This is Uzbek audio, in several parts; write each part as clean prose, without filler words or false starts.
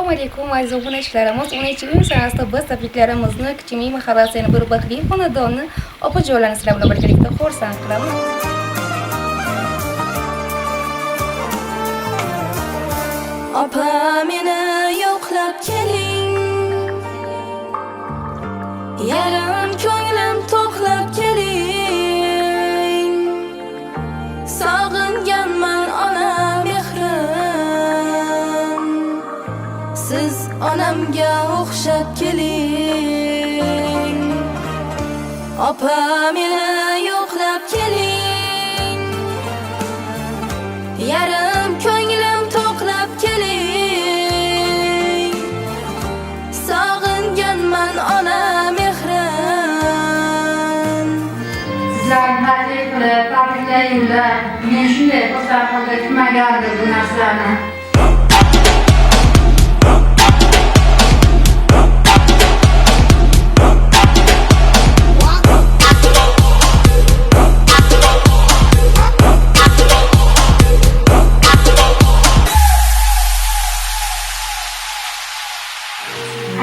Assalomu alaykum aziz obunachilarimiz. 10-iyul sanasida biz tabriklarimizni Kichik mahallasining bir baxtli xonadonni opajonlarni sizlar bilan birgalikda xursand qilamiz. Opa meni yo'qlab keling, yarim ko'nglim to'qlab keling. Sog'inganman ona mehrim, siz onamga o'xshab keling. Opa meni yo'qlab keling, yarim ko'nglim to'qlab keling. Sog'inganman ona mehrim. Sizlar hadya qilib, tabriklayinglar. Men shunday xursand qilib kutmagandim bu narsalarni.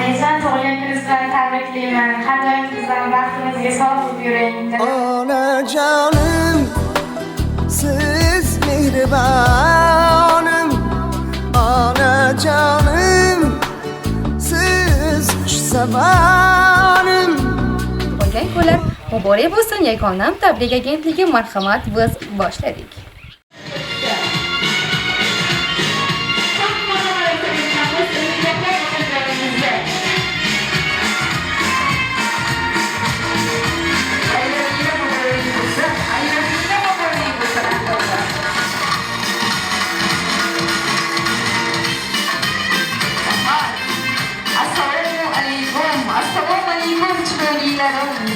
Aysan tug'ilgan kuningizni tabriklayman. Har doim bizlarning baxtimizga sog' yuring. Onajonim, siz mehribonim. Onajonim, siz xushzabonim. Tug'ilgan kunlar muborak bo'lsin. Yagonam tabrik agentligi marhamat, biz boshladik.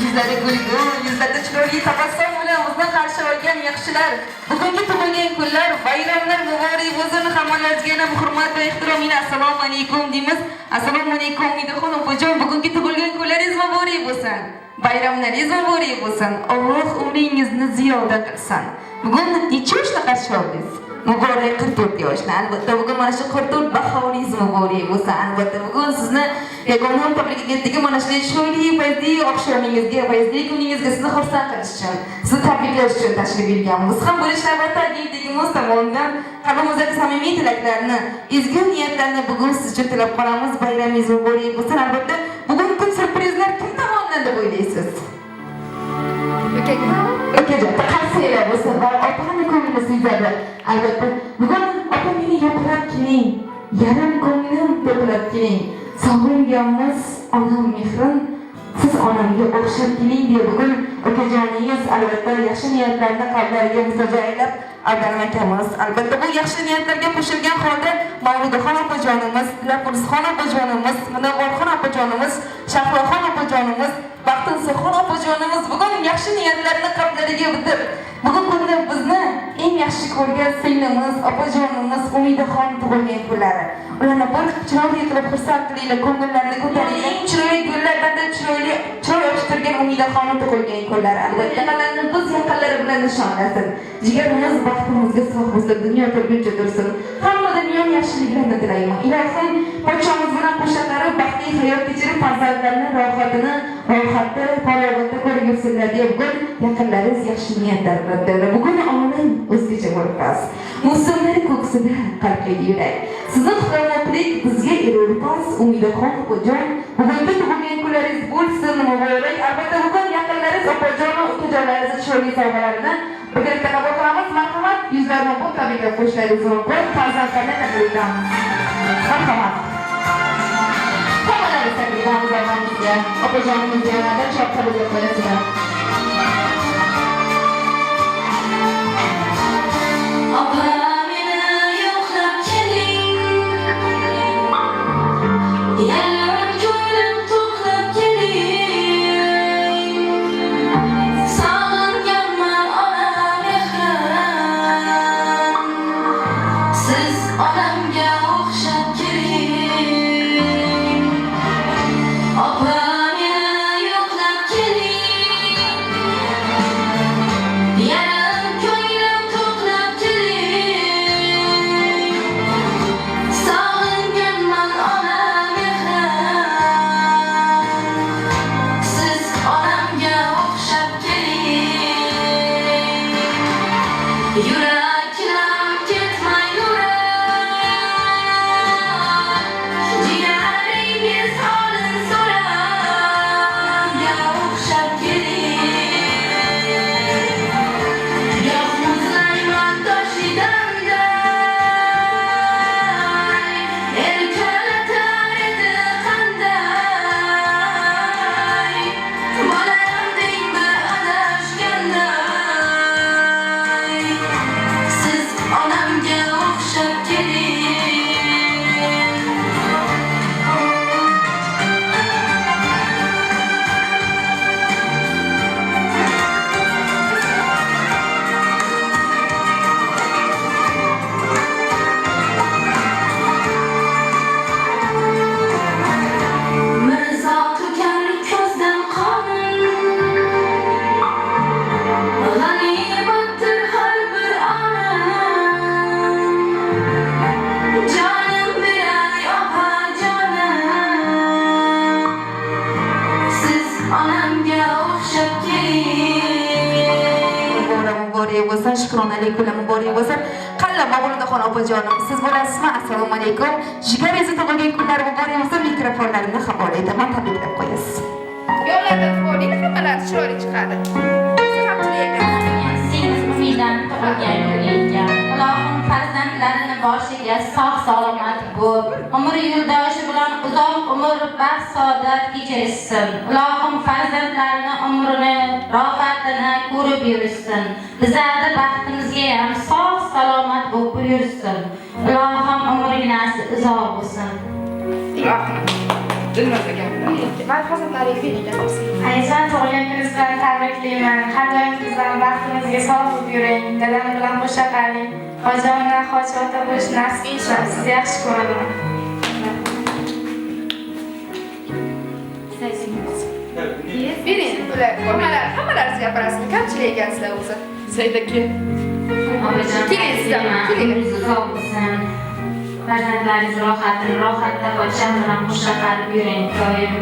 Yuzlari gulgul, yuzlarda chiroyli tabassum bilan bizni qarshi olgan yaxshilar. Bugungi tug'ilgan kunlar, bayramlar muborak bo'lsin. Hammalaringizga yana hurmat va ehtirom bilan assalomu alaykum deymiz. Assalomu alaykum Umidaxon opajon, bugungi tug'ilgan kunlaringiz muborak bo'lsin. Bayramlaringiz muborak bo'lsin. Alloh umringizni ziyoda qilsin. Bugun necha yoshga qarshi oldingiz? Muborak 44 yoshlar. Albatta bugun mana shu 44 bahoringiz muborak bo'lsin. Albatta bugun sizni Yagonam tabrik agentligi mana shunday chiroyli fayzli oqshomingizga, fayzli kuningizga sizni xursand qilish uchun, sizni tabriklash uchun tashrif buyurganmiz. Biz ham bo'lish albatta agentligimiz tomonidan qalbimizdagi samimiy tilaklarni, ezgu niyatlarni bugun siz uchun tilab qolamiz. Bayramingiz muborak bo'lsin. Albatta bugun kun surprizlar kim tomonidan deb o'ylaysiz? Okajon, qarsiylar bo'lsin va opani ko'ngli sezadi. Albatta bugun opa meni yo'qlab keling, yarim ko'nglim to'qlab keling. Sog'inganmiz onam mehrim, siz onamga o'xshab keling deya bugun okajoningiz albatta yaxshi niyatlarni qalblariga mustajoylab aldanmakamiz. Albatta bu yaxshi niyatlarga qo'shilgan holda Mavludaxon opajonimiz, Dilafruzxon opajonimiz, Munavvarxon opajonimiz, Shahroxon opajonimiz, Baxtinsoxon opajonimiz bugun yaxshi niyatlarni qalblariga bitib, bugun kunda bizni eng yaxshi ko'rgan singlimiz, opajonimiz Umidaxon tug'ilgan kunlari. Ularni bir chiroyli qilib xursand qilinglar, ko'ngillarni ko'taringlar. Eng chiroyli gullardan chiroyli ochtirgan Umidaxon tug'ilgan kunlari. Albatta ularni biz yaqinlari bilan nishonlasin. Jigarimiz baxtimizga sog' bo'lsin, dunyo turguncha tursin. Hamma dunyo yaxshiliklarini tilayman. Ilohim podshomiz bilan qo'shaqarib baxtli hayot kechirib farzandlarni rohatda, farovonda ko'rib yursinlar deb bugun yaqinlaringiz yaxshi niyatlar bilan bugun olam o'zgacha bo'libsiz. Musulmonlar ko'ksida qalbli yurak. Sizni xudonoqlik bizga erurpas Umidaxon opajon. Bugungi tug'ilgan kunlaringiz bo'lsin muborak. Albatta bugun yaqinlaringiz opajon va ukajonlaringiz chiroyli sovg'alarini birgalikda qabul qilamiz. Marhamat, yuzlarni bu tabriklab qo'shishlaringiz mumkin. Farzandlarni tabriklaymiz. Marhamat. Hammalarni tabriklaymiz onamizga, opajonimizga yana chop tabriklab qo'yasizlar. Opa meni yo'qlab keling, yarim ko'nglim to'qlab keling. Sog'inganman ona mehrim, siz onamga o'xshab keling. Opa meni yo'qlab keling, yarim ko'nglim to'qlab keling. shukronalik muborak bo'lsin. Qalla Mavludaxon opajonim, siz bo'lasizmi? Assalomu alaykum. Jigaringizni tug'ilgan kunlar muborak bo'lsin. Mikrofonlarimni havola etaman, tabriklab qo'yasiz. Yo'llarda qo'ying, hammalari chiroyli chiqadi. Siz ham tilaysiz. Siz umidan tug'ilgan kuningga Allohim farzandlarini boshiga sog' salomat bo'l. Umr yo'ldoshi bilan uzoq umr baxt saodat kechirsin. Allohim farzandlarini umrini, rohatini ko'rib yursin. Bizlarni baxtimizga ham sog' salomat bo'lib yursin. Allohim umringizni uzoq bo'lsin. Ben farzandlariga bering qolsin. Aysan tug'ilgan kuningiz bilan tabriklayman. Har doim bizdan baxtimizga sog' yuring. Dadam bilan qo'sha qoling. Hojona, hojota bo'lish nasib etsin. Sizni yaxshi ko'raman. Bering, ular hammalari sizga parasini qanchalar ekansizlar o'zi? Zaydaki. Keling sizdan, keling. Uzoq bo'lsin. Farzandlaringiz rohatda pocham bilan qo'sha qilib yuring doim.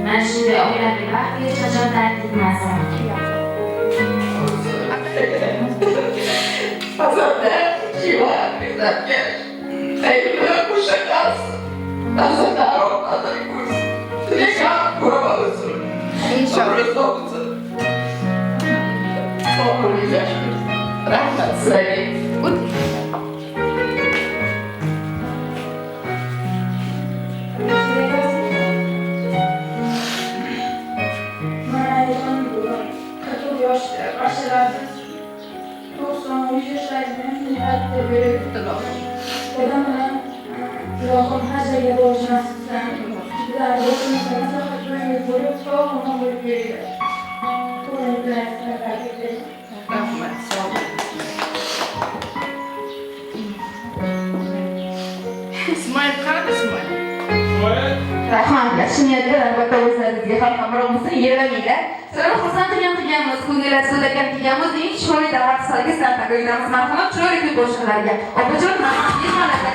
Mana shunday oilaviy baxt hech qachon tark etmasin. Farzandlar shiva bizlarga xayrli qo'shaqas. Farzandlar rohatda ko'rsin. Tilaklar ko'ramiz. Inshaalloh. Sog' bo'linglar. Rahmat sizlarga. Dedem bilan Ilohim har joyga borish nasib etsin. Bizlar o'zimizga maslahat bo'lib, sog' bo'lib yuraylik. Rahmat, sog' bo'ling. Ismoil, qanaqa Ismoil? Rahmat, yaxshi niyatda albatta o'zlaringizga ham hamroh bo'lsin, yig'lamanglar. Sizlarni xursand qilganmiz, ko'ngillar so'zlagan qilganmiz, eng chiroyli davlat hisobiga sizlarni taqdirlaymiz. Marhamat, chiroyli kuy qo'shiqlarga. Opajon, marhamat, mehmonlarga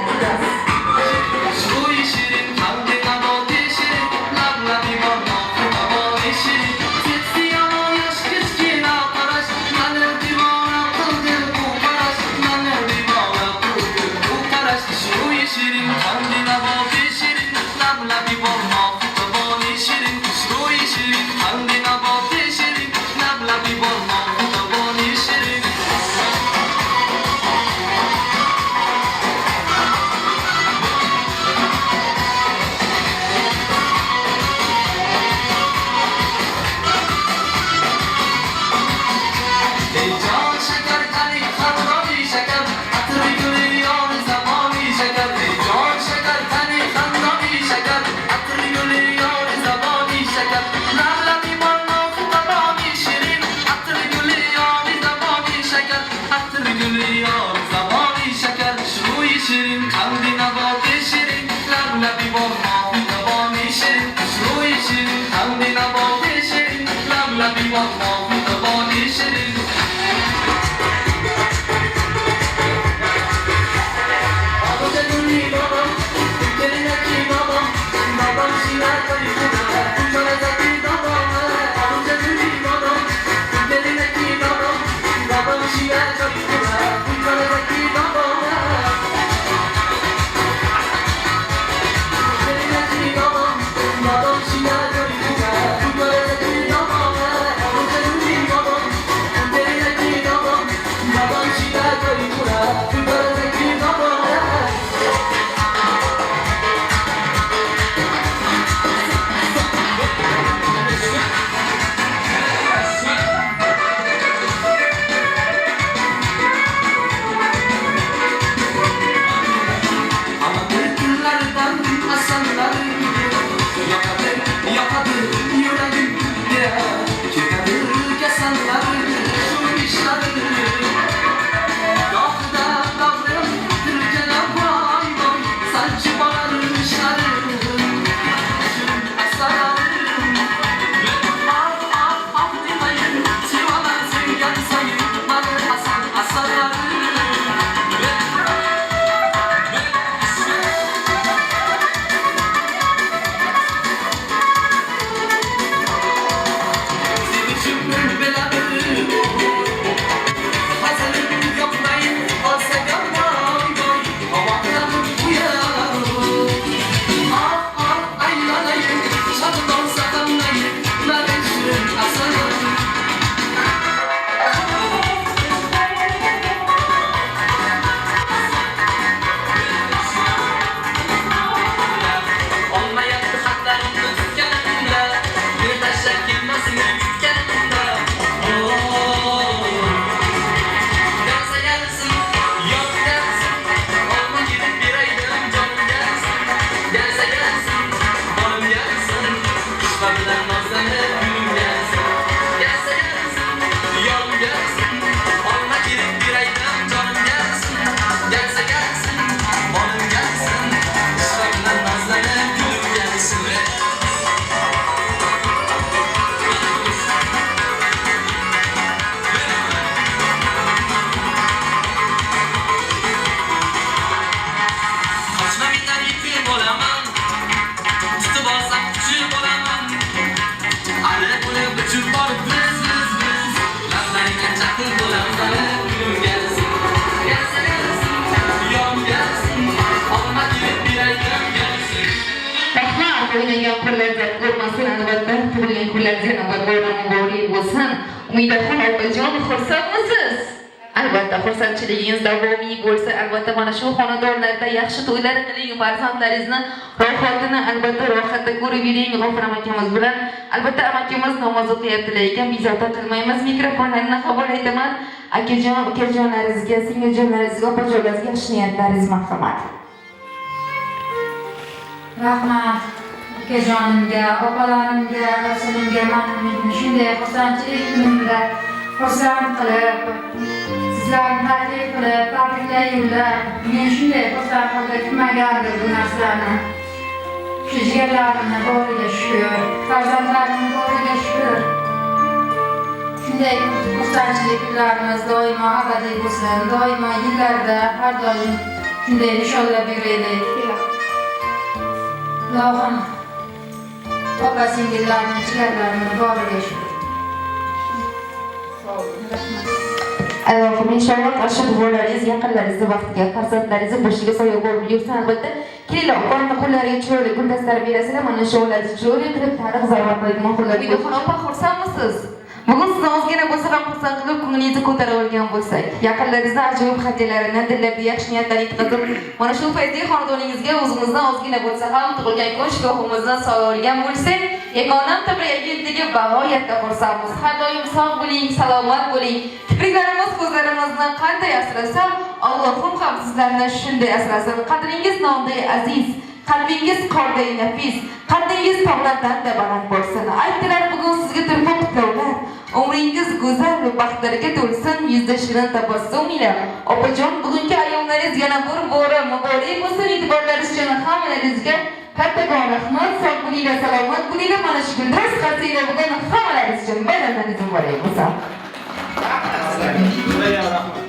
tug'ilgan kunlar dard ko'rmasin albatta. Tug'ilgan kunlar janobat bayram muborak bo'lsin. Umidaxon opajon, xursandmisiz? Albatta, xursandchiligingiz davomiy bo'lsa, albatta mana shu xonadonlarda yaxshi to'ylar qiling, farzandlaringizni rohatini albatta rohatda ko'rib yuring. G'ofur amakamiz bilan albatta amakamiz namoz o'qiyaptilar ekan, bezovta qilmaymiz. Mikrofonlarni qabul etaman. Akajon, ukajonlaringizga, singiljonlaringizga, opajonlaringizga yaxshi niyatlaringiz marhamat. Rahmat ukajonimga, opalarimga, sinimga mana shunday xursandchilik kunimda xursand qilib, sizlarni taklif qilib, tabriklar yo'llab, men shunday xursand qilib kutmagandim bu narsani. Shu jigarlarimni boriga shukr, farzandlarimni boriga shukr. Shunday xursandchilik kunlarimiz doimo abadiy bo'lsin, doimo yillarda har doim shunday nishonlab yuraylik. Ilohim opa-singillarni, jigarlarimni boriga shukr. Allohim inshaalloh qarshi bolaringiz, yaqinlaringiz vaqtiga, farzandlaringiz boshiga soya bo'lib yursin albatta. Kelinglar, opamni qo'llariga chiroyli guldastlar berasizlar. Mana shu o'larni chiroyli qilib tarix zarba qilib ma'qullar. Umidaxon opa, xursandmisiz? Bugun sizni ozgina bo'lsa ham xursand qilib, ko'nglingizni ko'tarib olgan bo'lsak, yaqinlaringizdan ajoyib hadyalarni dillarga yaxshi niyatlar yetkazib, mana shu fayzli xonadoningizga o'zimizdan ozgina bo'lsa ham tug'ilgan kun shukuhimizdan soya olgan bo'lsak, yagonam tabriyatga bag'oyatda xursandmiz. Har doim sog' bo'ling, salomat bo'ling. Kipriklarimiz, ko'zlarimizni qanday asrasa, Allohim ham sizlarni shunday asrasin. Qadringiz nonday aziz, qalbingiz qorday nafis, qaddingiz tog'lardan-da baland bo'lsin. Aytdilar bugun sizga turfa qutlovlar. Umringiz go'zal va baxtlarga to'lsin, yuzda shirin tabassum ila. Opajon, bugungi ayyomlaringiz yana bir bora muborak bo'lsin. E'tiborlaringiz uchun hammalaringizga kattakon rahmat. Sog' bo'linglar, salomat bo'linglar. Mana shu kunlar sifatida bugun hammalaringiz uchun bayramlaringiz muborak bo'lsin. Rahmat.